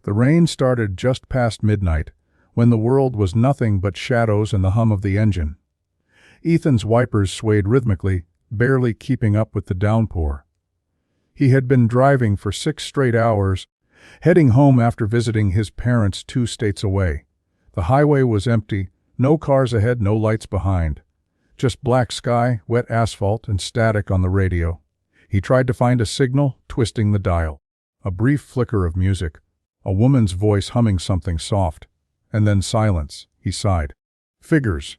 The rain started just past midnight, when the world was nothing but shadows and the hum of the engine. Ethan's wipers swayed rhythmically, barely keeping up with the downpour. He had been driving for 6 straight hours, heading home after visiting his parents 2 states away. The highway was empty, no cars ahead, no lights behind. Just black sky, wet asphalt, and static on the radio. He tried to find a signal, twisting the dial. A brief flicker of music, a woman's voice humming something soft, and then silence. He sighed. Figures.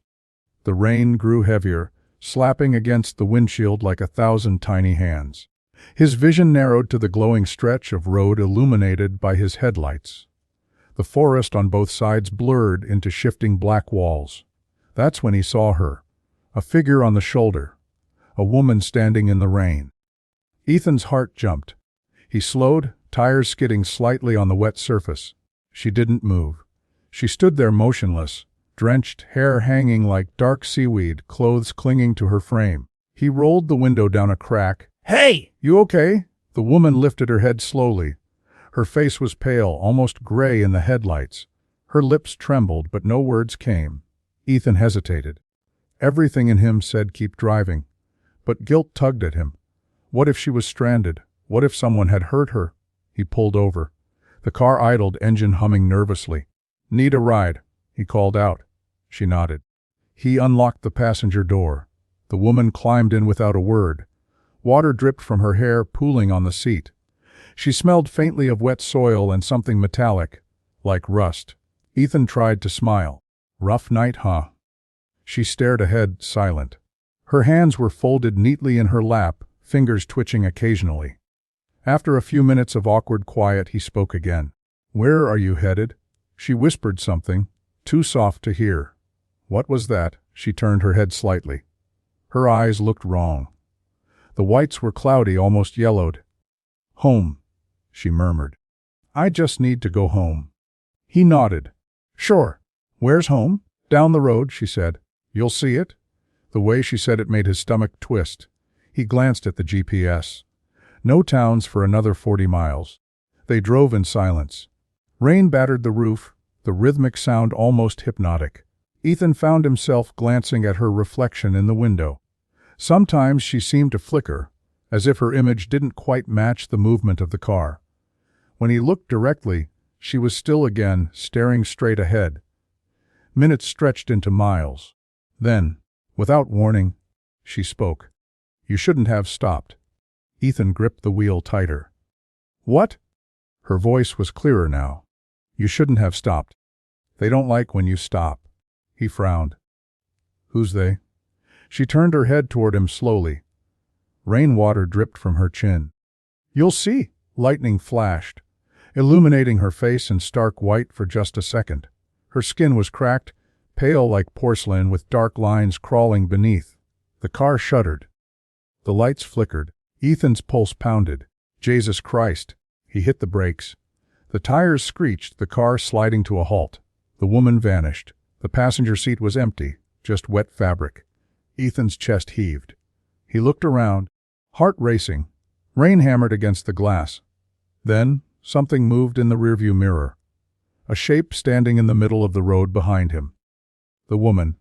The rain grew heavier, slapping against the windshield like 1,000 tiny hands. His vision narrowed to the glowing stretch of road illuminated by his headlights. The forest on both sides blurred into shifting black walls. That's when he saw her. A figure on the shoulder. A woman standing in the rain. Ethan's heart jumped. He slowed, tires skidding slightly on the wet surface. She didn't move. She stood there motionless, drenched, hair hanging like dark seaweed, clothes clinging to her frame. He rolled the window down a crack. Hey! You okay? The woman lifted her head slowly. Her face was pale, almost gray in the headlights. Her lips trembled, but no words came. Ethan hesitated. Everything in him said keep driving. But guilt tugged at him. What if she was stranded? What if someone had hurt her? He pulled over. The car idled, engine humming nervously. Need a ride? He called out. She nodded. He unlocked the passenger door. The woman climbed in without a word. Water dripped from her hair, pooling on the seat. She smelled faintly of wet soil and something metallic, like rust. Ethan tried to smile. Rough night, huh? She stared ahead, silent. Her hands were folded neatly in her lap, fingers twitching occasionally. After a few minutes of awkward quiet, he spoke again. Where are you headed? She whispered something, too soft to hear. What was that? She turned her head slightly. Her eyes looked wrong. The whites were cloudy, almost yellowed. Home, she murmured. I just need to go home. He nodded. Sure. Where's home? Down the road, she said. You'll see it? The way she said it made his stomach twist. He glanced at the GPS. No towns for another 40 miles. They drove in silence. Rain battered the roof, the rhythmic sound almost hypnotic. Ethan found himself glancing at her reflection in the window. Sometimes she seemed to flicker, as if her image didn't quite match the movement of the car. When he looked directly, she was still again, staring straight ahead. Minutes stretched into miles. Then, without warning, she spoke. You shouldn't have stopped. Ethan gripped the wheel tighter. What? Her voice was clearer now. You shouldn't have stopped. They don't like when you stop. He frowned. Who's they? She turned her head toward him slowly. Rainwater dripped from her chin. You'll see. Lightning flashed, illuminating her face in stark white for just a second. Her skin was cracked, pale like porcelain with dark lines crawling beneath. The car shuddered. The lights flickered. Ethan's pulse pounded. Jesus Christ. He hit the brakes. The tires screeched, the car sliding to a halt. The woman vanished. The passenger seat was empty, just wet fabric. Ethan's chest heaved. He looked around, heart racing. Rain hammered against the glass. Then, something moved in the rearview mirror. A shape standing in the middle of the road behind him. The woman,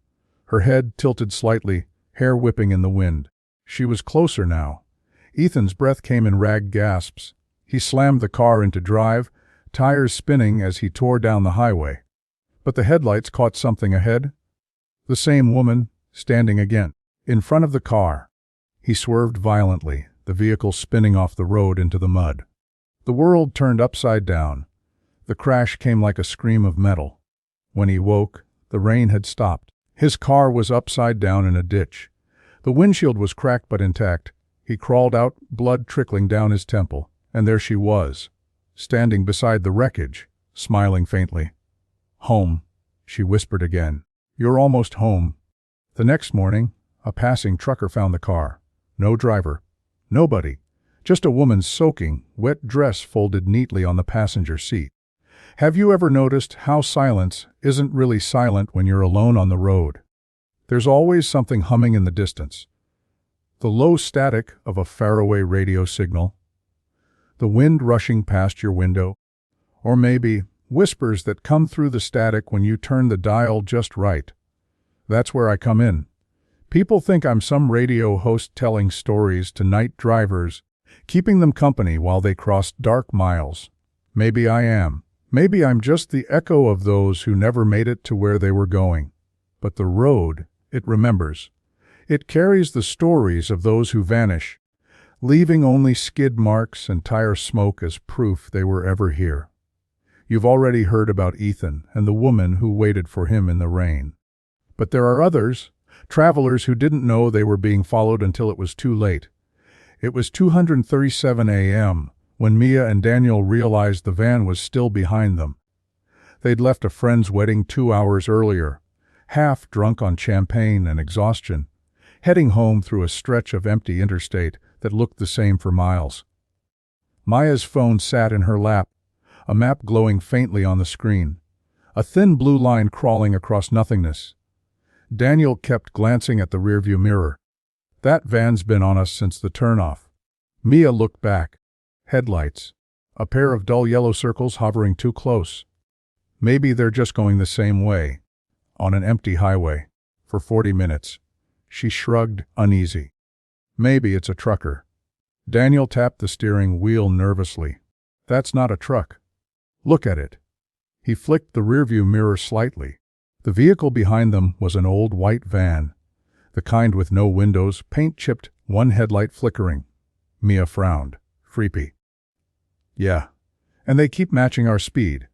her head tilted slightly, hair whipping in the wind. She was closer now. Ethan's breath came in ragged gasps. He slammed the car into drive, tires spinning as he tore down the highway. But the headlights caught something ahead. The same woman, standing again, in front of the car. He swerved violently, the vehicle spinning off the road into the mud. The world turned upside down. The crash came like a scream of metal. When he woke, the rain had stopped. His car was upside down in a ditch. The windshield was cracked but intact. He crawled out, blood trickling down his temple, and there she was, standing beside the wreckage, smiling faintly. Home, she whispered again. You're almost home. The next morning, a passing trucker found the car. No driver. Nobody. Just a woman's soaking, wet dress folded neatly on the passenger seat. Have you ever noticed how silence isn't really silent when you're alone on the road? There's always something humming in the distance. The low static of a faraway radio signal, the wind rushing past your window, Or maybe whispers that come through the static when you turn the dial just right. That's where I come in. People think I'm some radio host telling stories to night drivers, keeping them company while they cross dark miles. Maybe I am. Maybe I'm just the echo of those who never made it to where they were going. But the road, it remembers. It carries the stories of those who vanish, leaving only skid marks and tire smoke as proof they were ever here. You've already heard about Ethan and the woman who waited for him in the rain. But there are others, travelers who didn't know they were being followed until it was too late. It was 2:37 a.m. when Mia and Daniel realized the van was still behind them. They'd left a friend's wedding 2 hours earlier, half drunk on champagne and exhaustion, heading home through a stretch of empty interstate that looked the same for miles. Maya's phone sat in her lap, a map glowing faintly on the screen, a thin blue line crawling across nothingness. Daniel kept glancing at the rearview mirror. That van's been on us since the turnoff. Mia looked back. Headlights. A pair of dull yellow circles hovering too close. Maybe they're just going the same way. On an empty highway. For 40 minutes. She shrugged, uneasy. Maybe it's a trucker. Daniel tapped the steering wheel nervously. That's not a truck. Look at it. He flicked the rearview mirror slightly. The vehicle behind them was an old white van, the kind with no windows, paint chipped, one headlight flickering. Mia frowned. Creepy. Yeah, and they keep matching our speed.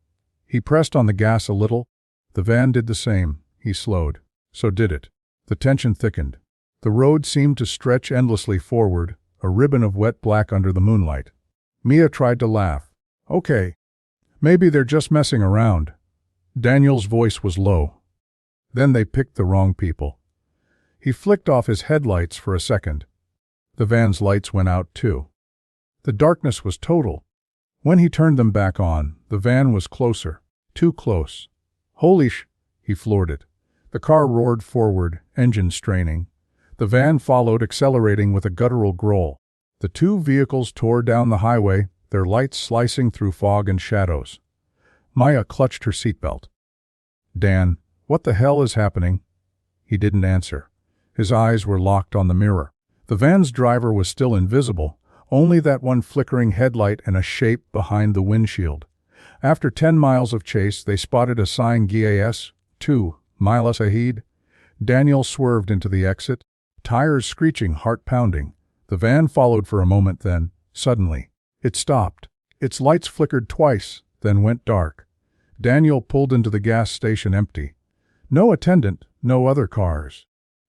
He pressed on the gas a little. The van did the same. He slowed. So did it. The tension thickened. The road seemed to stretch endlessly forward, a ribbon of wet black under the moonlight. Mia tried to laugh. Okay. Maybe they're just messing around. Daniel's voice was low. Then they picked the wrong people. He flicked off his headlights for a second. The van's lights went out too. The darkness was total. When he turned them back on, the van was closer. Too close. Holy sh... He floored it. The car roared forward, engine straining. The van followed, accelerating with a guttural growl. The two vehicles tore down the highway, their lights slicing through fog and shadows. Maya clutched her seatbelt. Dan, what the hell is happening? He didn't answer. His eyes were locked on the mirror. The van's driver was still invisible, only that one flickering headlight and a shape behind the windshield. After 10 miles of chase, they spotted a sign GAS 2 miles ahead. Daniel swerved into the exit, tires screeching, heart pounding. The van followed for a moment, then, suddenly, it stopped. Its lights flickered twice, then went dark. Daniel pulled into the gas station empty. No attendant, no other cars.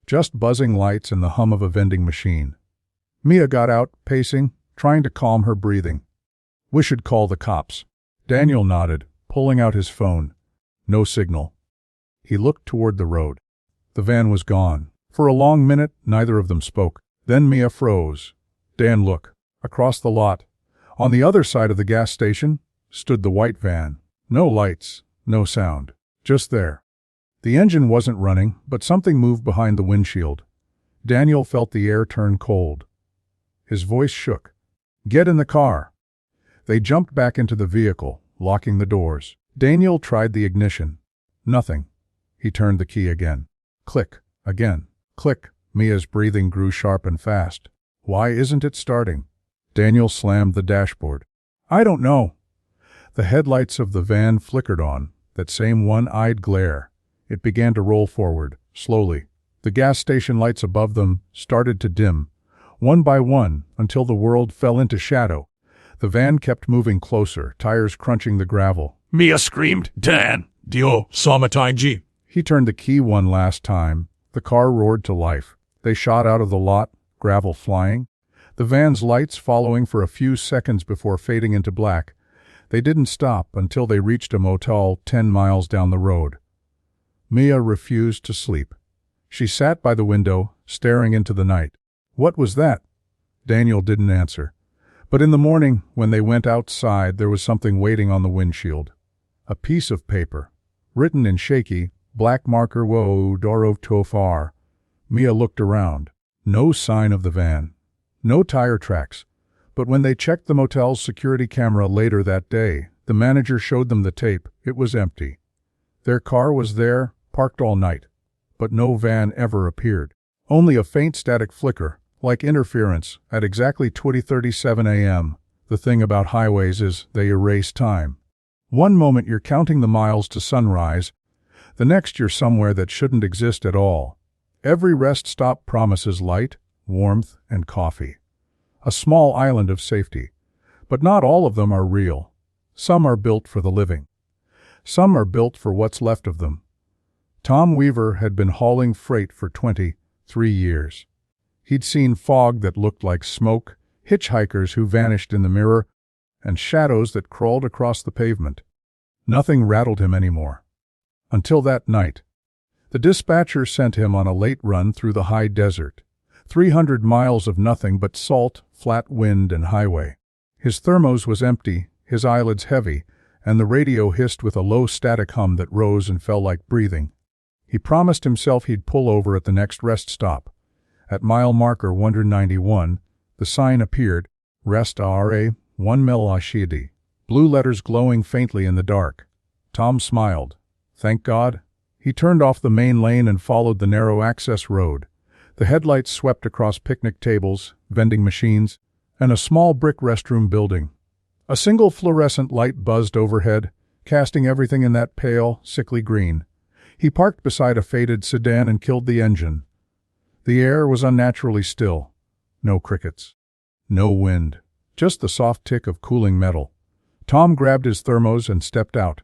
Just buzzing lights and the hum of a vending machine. Mia got out, pacing, trying to calm her breathing. We should call the cops. Daniel nodded, pulling out his phone. No signal. He looked toward the road. The van was gone. For a long minute, neither of them spoke. Then Mia froze. Dan, look. Across the lot. On the other side of the gas station, stood the white van. No lights, no sound. Just there. The engine wasn't running, but something moved behind the windshield. Daniel felt the air turn cold. His voice shook. Get in the car. They jumped back into the vehicle, locking the doors. Daniel tried the ignition. Nothing. He turned the key again. Click. Again. Click. Mia's breathing grew sharp and fast. Why isn't it starting? Daniel slammed the dashboard. I don't know. The headlights of the van flickered on, that same one-eyed glare. It began to roll forward, slowly. The gas station lights above them started to dim, one by one, until the world fell into shadow. The van kept moving closer, tires crunching the gravel. Mia screamed, Dan, Dio, Samatai. He turned the key one last time. The car roared to life. They shot out of the lot, gravel flying. The van's lights following for a few seconds before fading into black. They didn't stop until they reached a motel 10 miles down the road. Mia refused to sleep. She sat by the window, staring into the night. What was that? Daniel didn't answer. But in the morning, when they went outside, there was something waiting on the windshield. A piece of paper, written in shaky, black marker, Wo Dorov Tofar. Mia looked around. No sign of the van. No tire tracks. But when they checked the motel's security camera later that day, The manager showed them the tape. It was empty. Their car was there, parked all night, but no van ever appeared. Only a faint static flicker, like interference, at exactly 20:37 a.m. The thing about highways is they erase time. One moment you're counting the miles to sunrise, the next you're somewhere that shouldn't exist at all. Every rest stop promises light, warmth, and coffee. A small island of safety. But not all of them are real. Some are built for the living. Some are built for what's left of them. Tom Weaver had been hauling freight for 23 years. He'd seen fog that looked like smoke, hitchhikers who vanished in the mirror, and shadows that crawled across the pavement. Nothing rattled him anymore. Until that night. The dispatcher sent him on a late run through the high desert. 300 miles of nothing but salt, flat wind, and highway. His thermos was empty, his eyelids heavy, and the radio hissed with a low static hum that rose and fell like breathing. He promised himself he'd pull over at the next rest stop. At mile marker 191, the sign appeared, Rest Are 1 mil Ashidi, blue letters glowing faintly in the dark. Tom smiled. Thank God. He turned off the main lane and followed the narrow access road. The headlights swept across picnic tables, vending machines, and a small brick restroom building. A single fluorescent light buzzed overhead, casting everything in that pale, sickly green. He parked beside a faded sedan and killed the engine. The air was unnaturally still. No crickets. No wind. Just the soft tick of cooling metal. Tom grabbed his thermos and stepped out.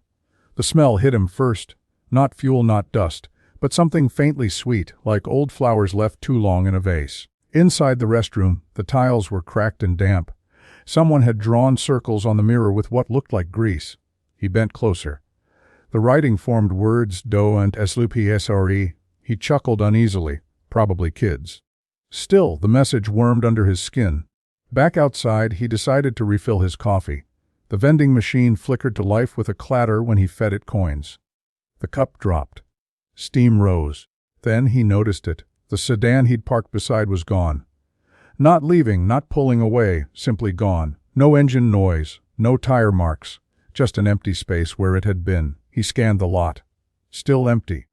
The smell hit him first. Not fuel, not dust, but something faintly sweet, like old flowers left too long in a vase. Inside the restroom, the tiles were cracked and damp. Someone had drawn circles on the mirror with what looked like grease. He bent closer. The writing formed words do and slupsre. He chuckled uneasily. Probably kids. Still, the message wormed under his skin. Back outside, he decided to refill his coffee. The vending machine flickered to life with a clatter when he fed it coins. The cup dropped. Steam rose. Then he noticed it. The sedan he'd parked beside was gone. Not leaving, not pulling away, simply gone. No engine noise, no tire marks, just an empty space where it had been. He scanned the lot. Still empty.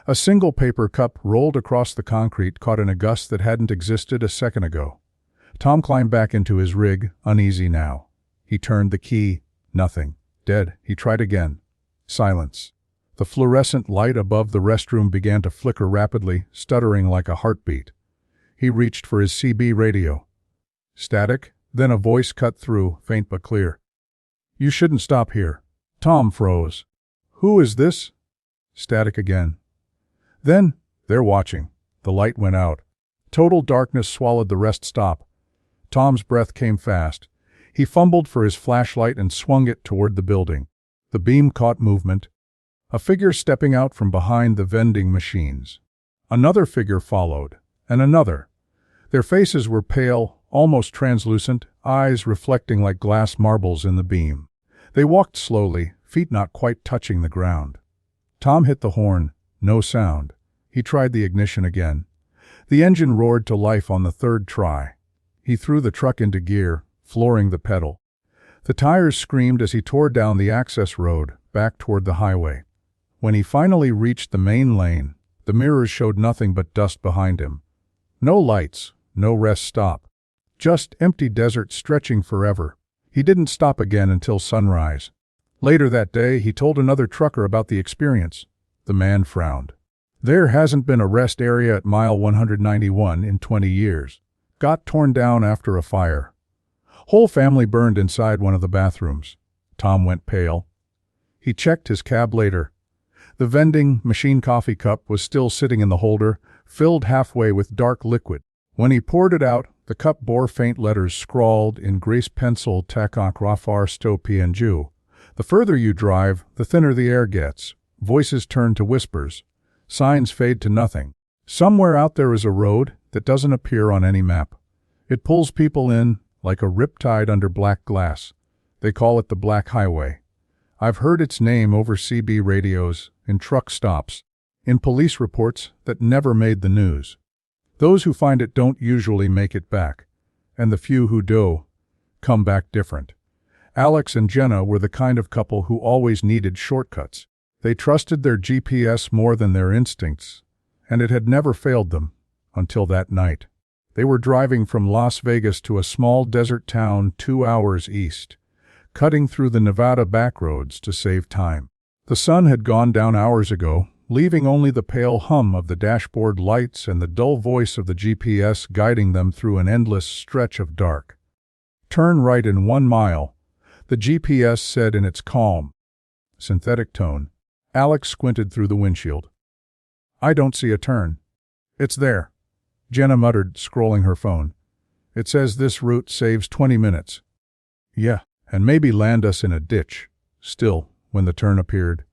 A single paper cup rolled across the concrete, caught in a gust that hadn't existed a second ago. Tom climbed back into his rig, uneasy now. He turned the key. Nothing. Dead. He tried again. Silence. The fluorescent light above the restroom began to flicker rapidly, stuttering like a heartbeat. He reached for his CB radio. Static, then a voice cut through, faint but clear. You shouldn't stop here. Tom froze. Who is this? Static again. Then, they're watching. The light went out. Total darkness swallowed the rest stop. Tom's breath came fast. He fumbled for his flashlight and swung it toward the building. The beam caught movement. A figure stepping out from behind the vending machines. Another figure followed, and another. Their faces were pale, almost translucent, eyes reflecting like glass marbles in the beam. They walked slowly, feet not quite touching the ground. Tom hit the horn. No sound. He tried the ignition again. The engine roared to life on the third try. He threw the truck into gear, flooring the pedal. The tires screamed as he tore down the access road, back toward the highway. When he finally reached the main lane, the mirrors showed nothing but dust behind him. No lights, no rest stop. Just empty desert stretching forever. He didn't stop again until sunrise. Later that day, he told another trucker about the experience. The man frowned. There hasn't been a rest area at mile 191 in 20 years. Got torn down after a fire. Whole family burned inside one of the bathrooms. Tom went pale. He checked his cab later. The vending machine coffee cup was still sitting in the holder, filled halfway with dark liquid. When he poured it out, the cup bore faint letters scrawled in grease pencil takak rafar sto png. The further you drive, the thinner the air gets. Voices turn to whispers. Signs fade to nothing. Somewhere out there is a road that doesn't appear on any map. It pulls people in like a riptide under black glass. They call it the Black Highway. I've heard its name over CB radios, in truck stops, in police reports that never made the news. Those who find it don't usually make it back, and the few who do come back different. Alex and Jenna were the kind of couple who always needed shortcuts. They trusted their GPS more than their instincts, and it had never failed them until that night. They were driving from Las Vegas to a small desert town 2 hours east, cutting through the Nevada backroads to save time. The sun had gone down hours ago, leaving only the pale hum of the dashboard lights and the dull voice of the GPS guiding them through an endless stretch of dark. "Turn right in 1 mile," the GPS said in its calm, synthetic tone. Alex squinted through the windshield. "I don't see a turn." "It's there," Jenna muttered, scrolling her phone. "It says this route saves 20 minutes. "Yeah, and maybe land us in a ditch." Still, when the turn appeared,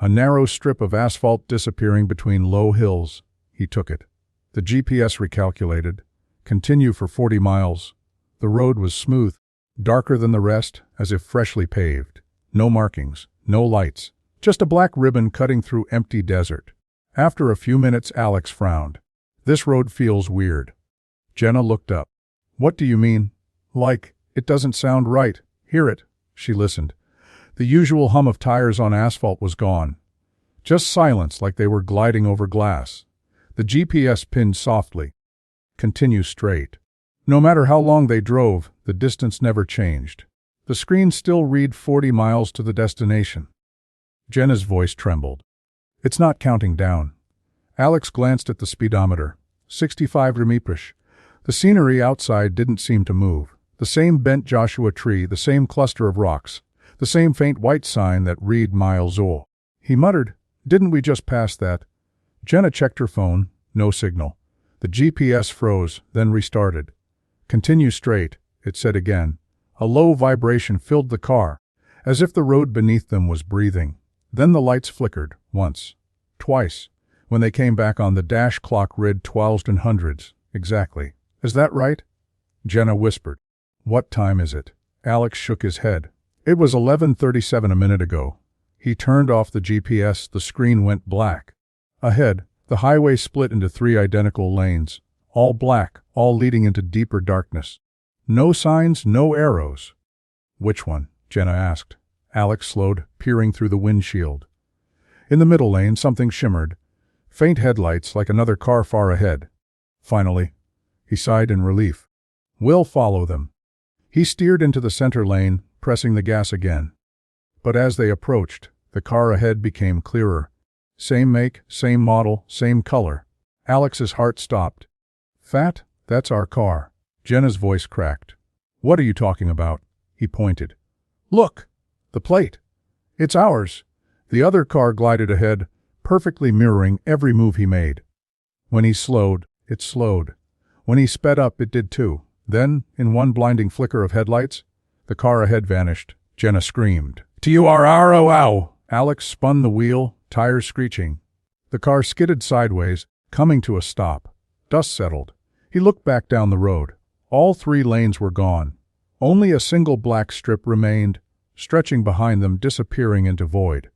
a narrow strip of asphalt disappearing between low hills, he took it. The GPS recalculated. Continue for 40 miles. The road was smooth, darker than the rest, as if freshly paved. No markings, no lights, just a black ribbon cutting through empty desert. After a few minutes, Alex frowned. "This road feels weird." Jenna looked up. "What do you mean?" "Like, it doesn't sound right." "Hear it." She listened. The usual hum of tires on asphalt was gone. Just silence, like they were gliding over glass. The GPS pinned softly. "Continue straight." No matter how long they drove, the distance never changed. The screen still read 40 miles to the destination. Jenna's voice trembled. "It's not counting down." Alex glanced at the speedometer. 65 km/h. The scenery outside didn't seem to move. The same bent Joshua tree, the same cluster of rocks, the same faint white sign that read miles old. He muttered, "Didn't we just pass that?" Jenna checked her phone. No signal. The GPS froze, then restarted. "Continue straight," it said again. A low vibration filled the car, as if the road beneath them was breathing. Then the lights flickered, once, twice. When they came back on, the dash clock read 12 and hundreds. "Exactly. Is that right?" Jenna whispered. "What time is it?" Alex shook his head. "It was 11:37 a minute ago." He turned off the GPS. The screen went black. Ahead, the highway split into 3 identical lanes, all black, all leading into deeper darkness. No signs, no arrows. "Which one?" Jenna asked. Alex slowed, peering through the windshield. In the middle lane, something shimmered. Faint headlights, like another car far ahead. Finally, he sighed in relief. "We'll follow them." He steered into the center lane, pressing the gas again. But as they approached, the car ahead became clearer. Same make, same model, same color. Alex's heart stopped. "Fat, that's our car." Jenna's voice cracked. "What are you talking about?" He pointed. "Look! The plate! It's ours!" The other car glided ahead, perfectly mirroring every move he made. When he slowed, it slowed. When he sped up, it did too. Then, in one blinding flicker of headlights, the car ahead vanished. Jenna screamed. "T-U-R-R-O-W!" Alex spun the wheel, tires screeching. The car skidded sideways, coming to a stop. Dust settled. He looked back down the road. All 3 lanes were gone. Only a single black strip remained, stretching behind them, disappearing into void.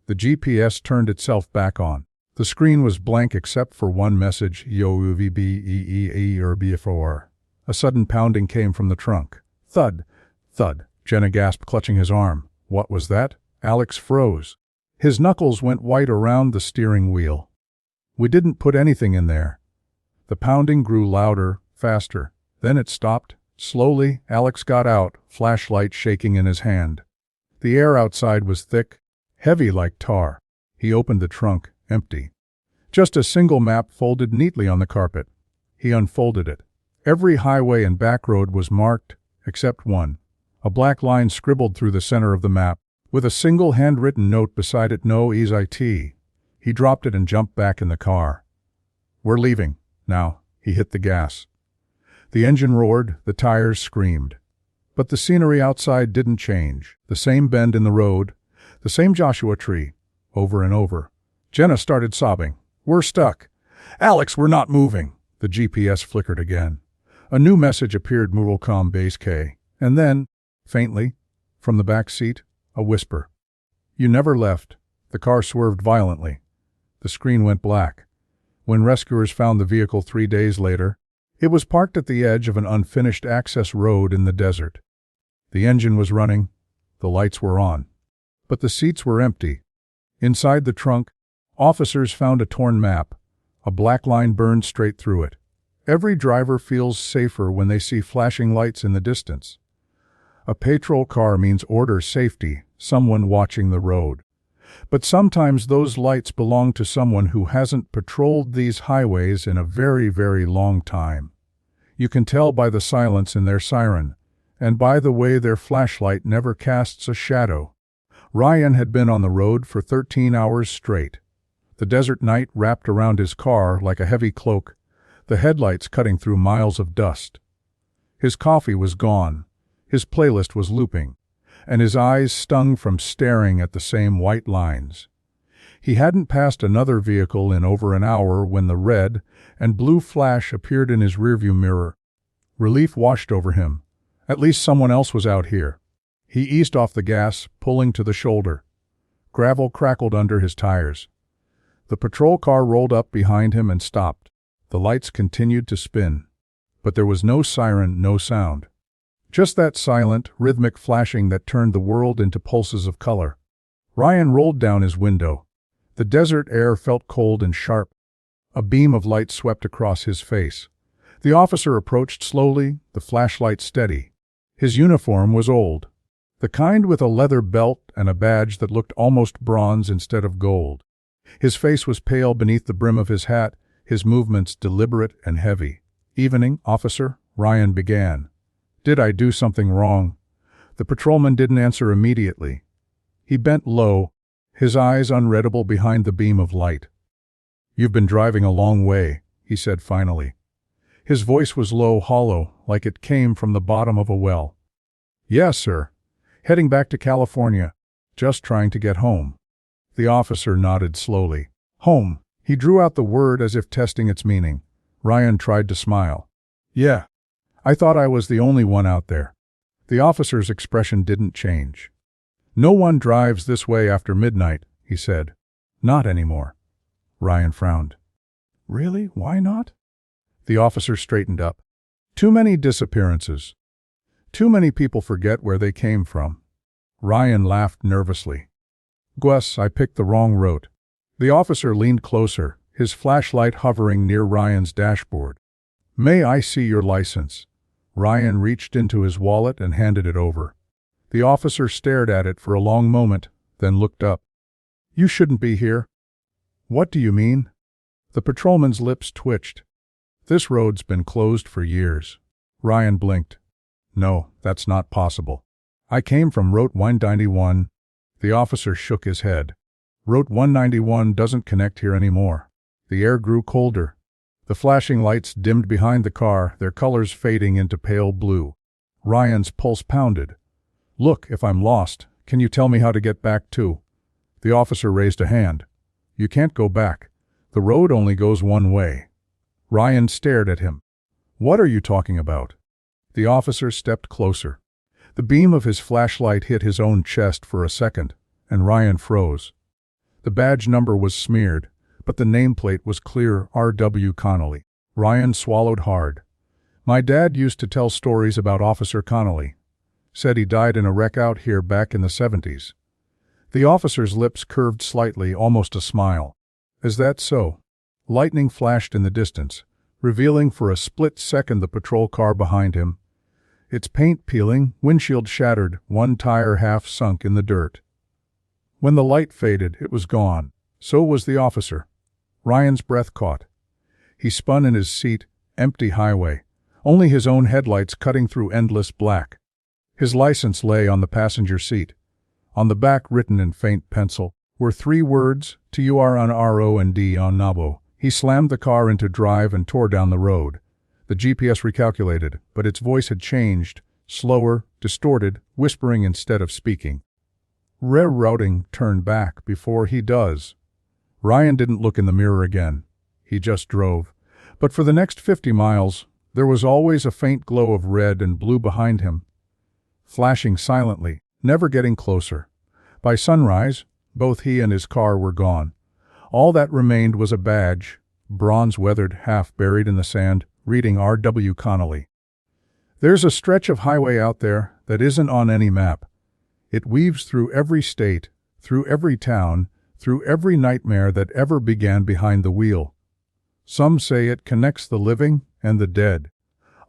The GPS turned itself back on. The screen was blank except for one message, "YOUVBEEERBFOR." A sudden pounding came from the trunk. Thud, thud. Jenna gasped, clutching his arm. What was that? Alex froze. His knuckles went white around the steering wheel. "We didn't put anything in there." The pounding grew louder, faster. Then it stopped. Slowly, Alex got out, flashlight shaking in his hand. The air outside was thick, heavy like tar. He opened the trunk, empty. Just a single map folded neatly on the carpet. He unfolded it. Every highway and back road was marked, except one. A black line scribbled through the center of the map, with a single handwritten note beside it, "No EIT." He dropped it and jumped back in the car. "We're leaving." Now, he hit the gas. The engine roared, the tires screamed. But the scenery outside didn't change. The same bend in the road, the same Joshua tree, over and over. Jenna started sobbing. "We're stuck." "Alex, we're not moving." The GPS flickered again. A new message appeared, "Muralcom Base K." And then, faintly, from the back seat, a whisper. "You never left." The car swerved violently. The screen went black. When rescuers found the vehicle 3 days later, it was parked at the edge of an unfinished access road in the desert. The engine was running, The lights were on. But the seats were empty. Inside the trunk, officers found a torn map. A black line burned straight through it. Every driver feels safer when they see flashing lights in the distance. A patrol car means order, safety, someone watching the road. But sometimes those lights belong to someone who hasn't patrolled these highways in a very, very long time. You can tell by the silence in their siren, and by the way their flashlight never casts a shadow. Ryan had been on the road for 13 hours straight. The desert night wrapped around his car like a heavy cloak, the headlights cutting through miles of dust. His coffee was gone, his playlist was looping, and his eyes stung from staring at the same white lines. He hadn't passed another vehicle in over an hour when the red and blue flash appeared in his rearview mirror. Relief washed over him. At least someone else was out here. He eased off the gas, pulling to the shoulder. Gravel crackled under his tires. The patrol car rolled up behind him and stopped. The lights continued to spin. But there was no siren, no sound. Just that silent, rhythmic flashing that turned the world into pulses of color. Ryan rolled down his window. The desert air felt cold and sharp. A beam of light swept across his face. The officer approached slowly, the flashlight steady. His uniform was old. The kind with a leather belt and a badge that looked almost bronze instead of gold. His face was pale beneath the brim of his hat, his movements deliberate and heavy. "Evening, officer," Ryan began. "Did I do something wrong?" The patrolman didn't answer immediately. He bent low, his eyes unreadable behind the beam of light. "You've been driving a long way," he said finally. His voice was low, hollow, like it came from the bottom of a well. "Yes, sir. Heading back to California. Just trying to get home." The officer nodded slowly. "Home." He drew out the word as if testing its meaning. Ryan tried to smile. "Yeah. I thought I was the only one out there." The officer's expression didn't change. "No one drives this way after midnight," he said. "Not anymore." Ryan frowned. "Really? Why not?" The officer straightened up. "Too many disappearances. Too many people forget where they came from." Ryan laughed nervously. "Gus, I picked the wrong route." The officer leaned closer, his flashlight hovering near Ryan's dashboard. "May I see your license?" Ryan reached into his wallet and handed it over. The officer stared at it for a long moment, then looked up. "You shouldn't be here." "What do you mean?" The patrolman's lips twitched. "This road's been closed for years." Ryan blinked. "No, that's not possible. I came from Route 191. The officer shook his head. "Route 191 doesn't connect here anymore." The air grew colder. The flashing lights dimmed behind the car, their colors fading into pale blue. Ryan's pulse pounded. "Look, if I'm lost, can you tell me how to get back to?" The officer raised a hand. "You can't go back. The road only goes one way." Ryan stared at him. "What are you talking about?" The officer stepped closer. The beam of his flashlight hit his own chest for a second, and Ryan froze. The badge number was smeared, but the nameplate was clear, R.W. Connolly. Ryan swallowed hard. "My dad used to tell stories about Officer Connolly. Said he died in a wreck out here back in the 70s. The officer's lips curved slightly, almost a smile. "Is that so?" Lightning flashed in the distance, revealing for a split second the patrol car behind him. Its paint peeling, windshield shattered, one tire half sunk in the dirt. When the light faded, it was gone. So was the officer. Ryan's breath caught. He spun in his seat, empty highway, only his own headlights cutting through endless black. His license lay on the passenger seat. On the back, written in faint pencil, were 3 words, "TURNROND on Nabo." He slammed the car into drive and tore down the road. The GPS recalculated, but its voice had changed, slower, distorted, whispering instead of speaking. "Rerouting, turn back before he does." Ryan didn't look in the mirror again. He just drove. But for the next 50 miles, there was always a faint glow of red and blue behind him, flashing silently, never getting closer. By sunrise, both he and his car were gone. All that remained was a badge, bronze-weathered, half buried in the sand, reading R.W. Connolly. "There's a stretch of highway out there that isn't on any map. It weaves through every state, through every town, through every nightmare that ever began behind the wheel. Some say it connects the living and the dead.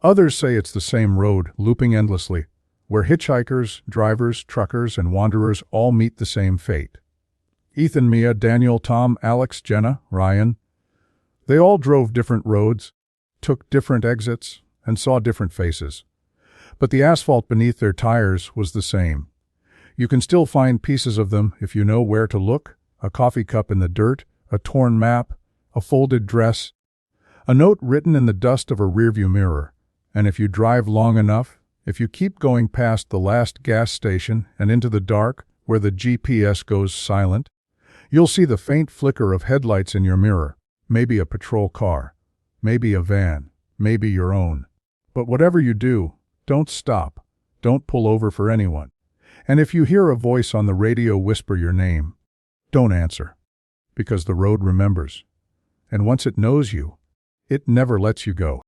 Others say it's the same road, looping endlessly, where hitchhikers, drivers, truckers, and wanderers all meet the same fate. Ethan, Mia, Daniel, Tom, Alex, Jenna, Ryan. They all drove different roads, took different exits, and saw different faces. But the asphalt beneath their tires was the same. You can still find pieces of them if you know where to look: a coffee cup in the dirt, a torn map, a folded dress, a note written in the dust of a rearview mirror. And if you drive long enough, if you keep going past the last gas station and into the dark where the GPS goes silent, you'll see the faint flicker of headlights in your mirror, maybe a patrol car, maybe a van, maybe your own. But whatever you do, don't stop. Don't pull over for anyone. And if you hear a voice on the radio whisper your name, don't answer, because the road remembers. And once it knows you, it never lets you go.